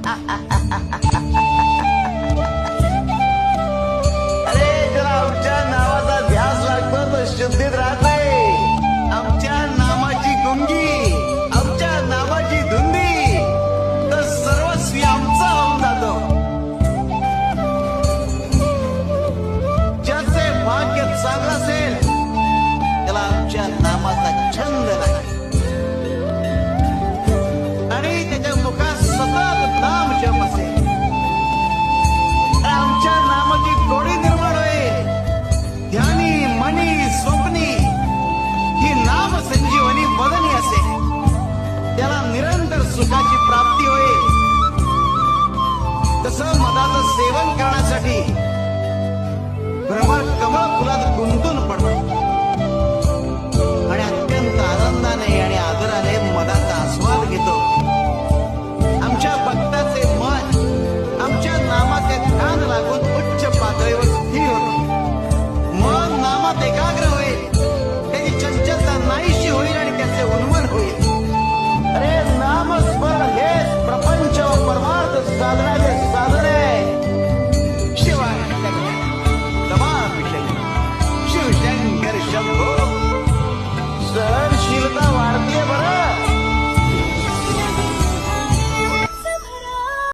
अरे जरा आमच्या नावाचा ध्यास लागतो तर शुद्धीत राहते. आमच्या नामाची गुंगी, आमच्या नामाची धुंदी तर सर्वस्वी आमचा होऊन जातो. ज्याचे भाग्य चांगलं असेल त्याला आमच्या नामाचा छंद नाही आणि त्याच्या मुखात सतत नाम जप असेल. आमच्या नामाची गोडी निर्माण होईल. ध्यानी मनी स्वप्नी ही नाम संजीवनी बदनी असेल. त्याला निरंतर सुखाची प्राप्ती होईल. तसं मधाचं सेवन करण्यासाठी भ्रमर कमळ फुलात गुंतून पडतो आणि अत्यंत आनंदाने आणि आदराने मधाचा आस्वाद घेतो. आमच्या भक्ताचे मन आमच्या नामाचे ध्यान लागून उच्च पातळीवर स्थिर होते. मन नामात